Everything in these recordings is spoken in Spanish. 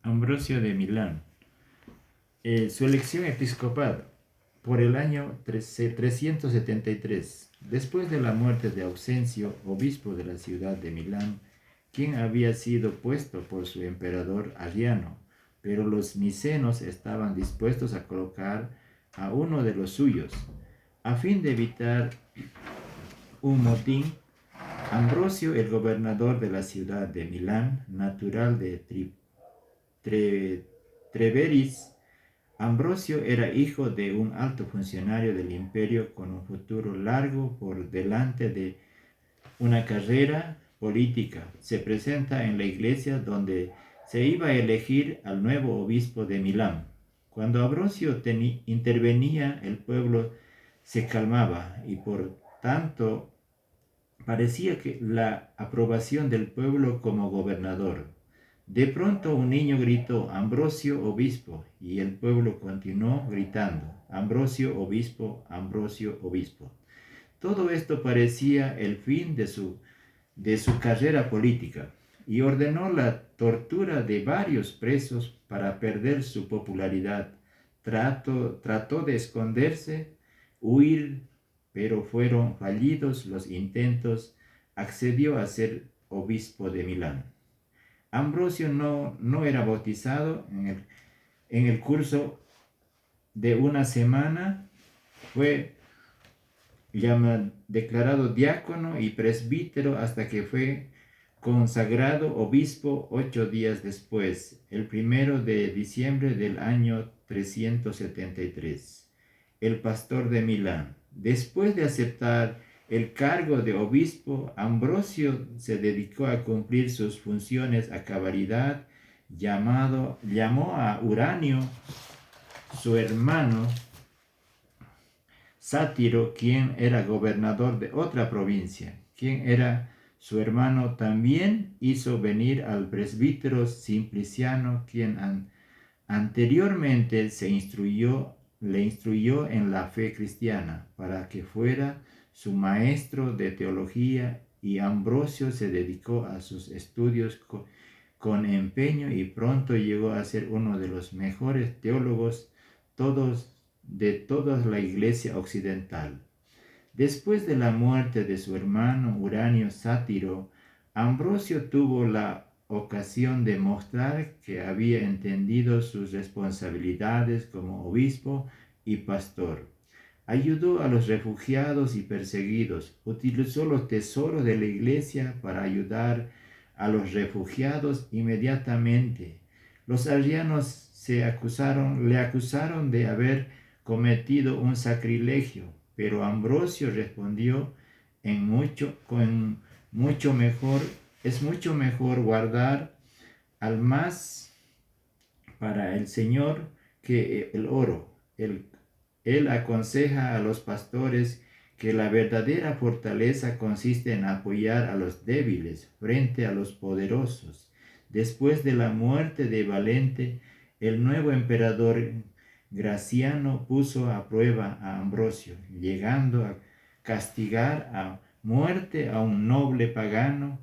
Ambrosio de Milán. Su elección episcopal por el año 373, después de la muerte de Ausencio, obispo de la ciudad de Milán, quien había sido puesto por su emperador Arriano, pero los micenos estaban dispuestos a colocar a uno de los suyos. A fin de evitar un motín, Ambrosio, el gobernador de la ciudad de Milán, natural de Treveris, Ambrosio era hijo de un alto funcionario del imperio con un futuro largo por delante de una carrera política. Se presenta en la iglesia donde se iba a elegir al nuevo obispo de Milán. Cuando Ambrosio intervenía, el pueblo se calmaba y por tanto parecía que la aprobación del pueblo como gobernador. De pronto un niño gritó, Ambrosio, obispo, y el pueblo continuó gritando, Ambrosio, obispo, Ambrosio, obispo. Todo esto parecía el fin de su carrera política y ordenó la tortura de varios presos para perder su popularidad. Trató de esconderse, huir, pero fueron fallidos los intentos. Accedió a ser obispo de Milán. Ambrosio no era bautizado en el curso de una semana. Fue declarado diácono y presbítero hasta que fue consagrado obispo 8 días después, el 1 de diciembre del año 373. El pastor de Milán. Después de aceptar el cargo de obispo, Ambrosio se dedicó a cumplir sus funciones a cabalidad. Llamó a Uranio, su hermano, Sátiro, quien era gobernador de otra provincia, quien era su hermano, también hizo venir al presbítero Simpliciano, quien anteriormente le instruyó en la fe cristiana, para que fuera su maestro de teología, y Ambrosio se dedicó a sus estudios con empeño y pronto llegó a ser uno de los mejores teólogos de toda la iglesia occidental. Después de la muerte de su hermano Uranio Sátiro, Ambrosio tuvo la ocasión de mostrar que había entendido sus responsabilidades como obispo y pastor. Ayudó a los refugiados y perseguidos, utilizó los tesoros de la iglesia para ayudar a los refugiados inmediatamente. Los arrianos le acusaron de haber cometido un sacrilegio, pero Ambrosio respondió es mucho mejor guardar almas para el Señor que el oro. Él aconseja a los pastores que la verdadera fortaleza consiste en apoyar a los débiles frente a los poderosos. Después de la muerte de Valente, el nuevo emperador Graciano puso a prueba a Ambrosio, llegando a castigar a muerte a un noble pagano.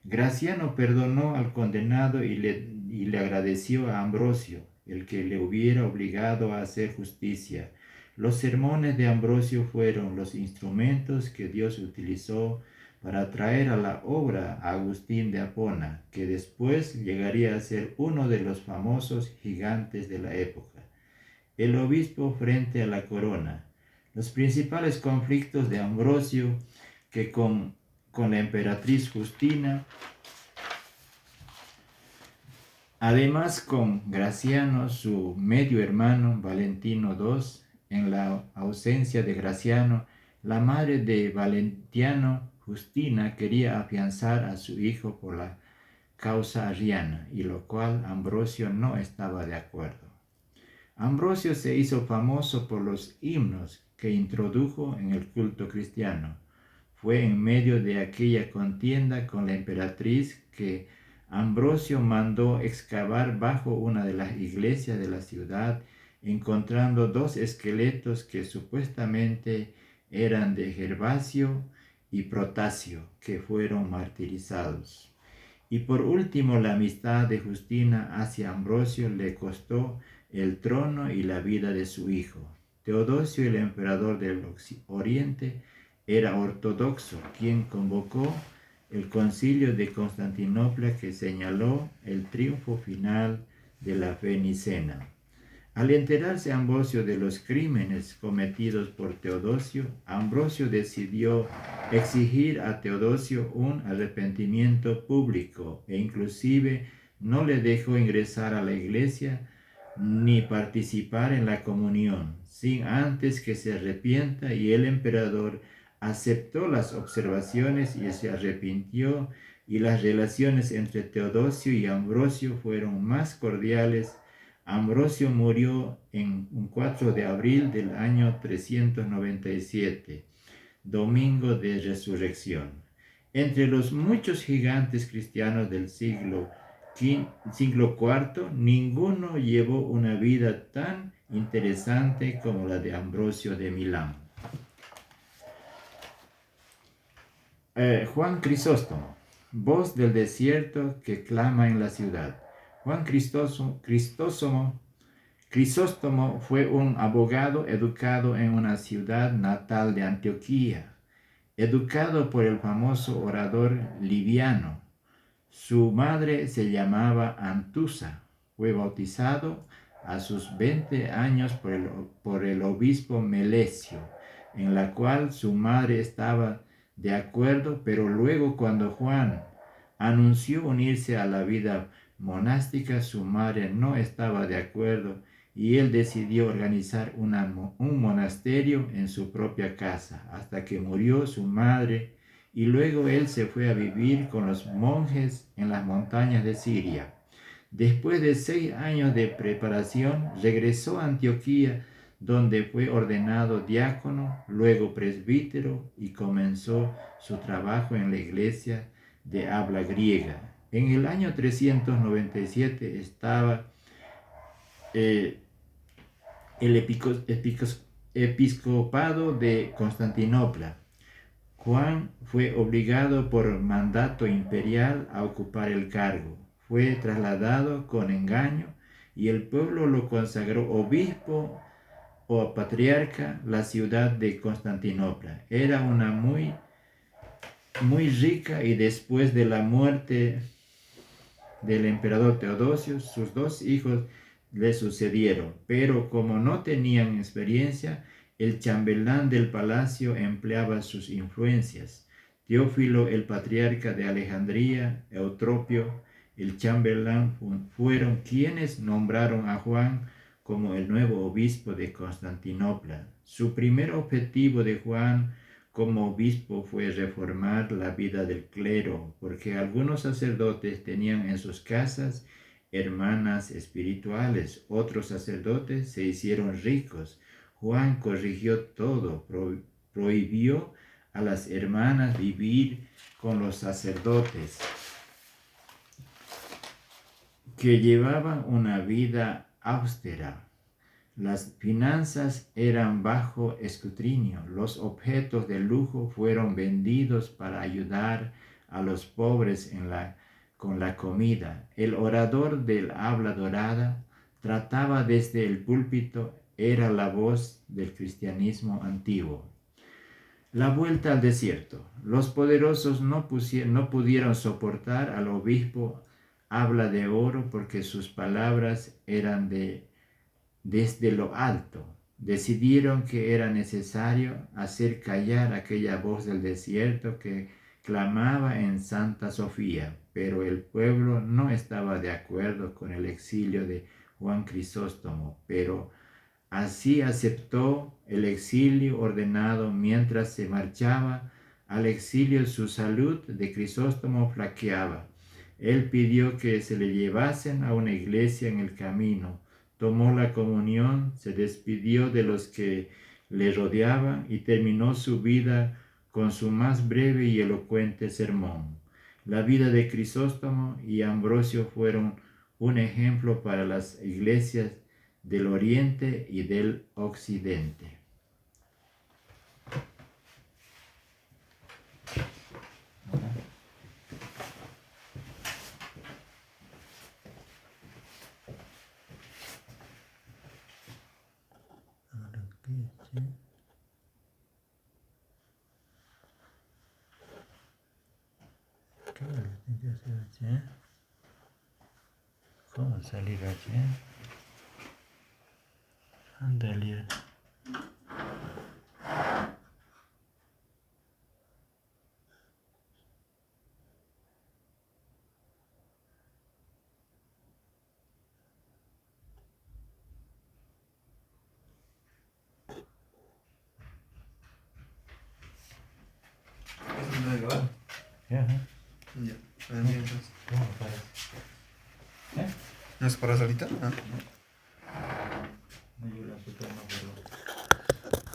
Graciano perdonó al condenado y le agradeció a Ambrosio, el que le hubiera obligado a hacer justicia. Los sermones de Ambrosio fueron los instrumentos que Dios utilizó para traer a la obra a Agustín de Apona, que después llegaría a ser uno de los famosos gigantes de la época. El obispo frente a la corona. Los principales conflictos de Ambrosio que con la emperatriz Justina, además con Graciano, su medio hermano Valentino II. En la ausencia de Graciano, la madre de Valentiano, Justina, quería afianzar a su hijo por la causa arriana, y lo cual Ambrosio no estaba de acuerdo. Ambrosio se hizo famoso por los himnos que introdujo en el culto cristiano. Fue en medio de aquella contienda con la emperatriz que Ambrosio mandó excavar bajo una de las iglesias de la ciudad, encontrando 2 esqueletos que supuestamente eran de Gervasio y Protasio, que fueron martirizados. Y por último, la amistad de Justina hacia Ambrosio le costó el trono y la vida de su hijo. Teodosio, el emperador del Oriente, era ortodoxo, quien convocó el concilio de Constantinopla que señaló el triunfo final de la fe nicena. Al enterarse Ambrosio de los crímenes cometidos por Teodosio, Ambrosio decidió exigir a Teodosio un arrepentimiento público e inclusive no le dejó ingresar a la iglesia ni participar en la comunión, sin antes que se arrepienta, y el emperador aceptó las observaciones y se arrepintió, y las relaciones entre Teodosio y Ambrosio fueron más cordiales. Ambrosio murió en un 4 de abril del año 397, domingo de resurrección. Entre los muchos gigantes cristianos del siglo IV, ninguno llevó una vida tan interesante como la de Ambrosio de Milán. Juan Crisóstomo, voz del desierto que clama en la ciudad. Juan Crisóstomo fue un abogado educado en una ciudad natal de Antioquía, educado por el famoso orador Liviano. Su madre se llamaba Antusa. Fue bautizado a sus 20 años por el obispo Melesio, en la cual su madre estaba de acuerdo, pero luego cuando Juan anunció unirse a la vida monástica, su madre no estaba de acuerdo y él decidió organizar un monasterio en su propia casa hasta que murió su madre, y luego él se fue a vivir con los monjes en las montañas de Siria. Después de 6 años de preparación, regresó a Antioquía, donde fue ordenado diácono, luego presbítero, y comenzó su trabajo en la iglesia de habla griega. En el año 397 estaba el episcopado de Constantinopla. Juan fue obligado por mandato imperial a ocupar el cargo. Fue trasladado con engaño y el pueblo lo consagró obispo o patriarca. La ciudad de Constantinopla era una muy rica, y después de la muerte del emperador Teodosio, sus 2 hijos le sucedieron, pero como no tenían experiencia, el chambelán del palacio empleaba sus influencias. Teófilo, el patriarca de Alejandría, Eutropio, el chambelán, fueron quienes nombraron a Juan como el nuevo obispo de Constantinopla. Su primer objetivo de Juan como obispo fue reformar la vida del clero, porque algunos sacerdotes tenían en sus casas hermanas espirituales, otros sacerdotes se hicieron ricos. Juan corrigió todo, prohibió a las hermanas vivir con los sacerdotes, que llevaban una vida austera. Las finanzas eran bajo escrutinio. Los objetos de lujo fueron vendidos para ayudar a los pobres con la comida. El orador del habla dorada trataba desde el púlpito, era la voz del cristianismo antiguo. La vuelta al desierto. Los poderosos no pudieron soportar al obispo habla de oro, porque sus palabras eran desde lo alto. Decidieron que era necesario hacer callar aquella voz del desierto que clamaba en Santa Sofía, pero el pueblo no estaba de acuerdo con el exilio de Juan Crisóstomo, pero así aceptó el exilio ordenado. Mientras se marchaba al exilio, su salud de Crisóstomo flaqueaba. Él pidió que se le llevasen a una iglesia en el camino. Tomó la comunión, se despidió de los que le rodeaban y terminó su vida con su más breve y elocuente sermón. La vida de Crisóstomo y Ambrosio fueron un ejemplo para las iglesias del Oriente y del Occidente. ¿Cómo salir allí? Ándale. ¿Eso no es grabar? Ajá. Ya, adelante entonces. ¿Cómo parece? ¿No es para ahorita? Ah. No, yo la puta madre.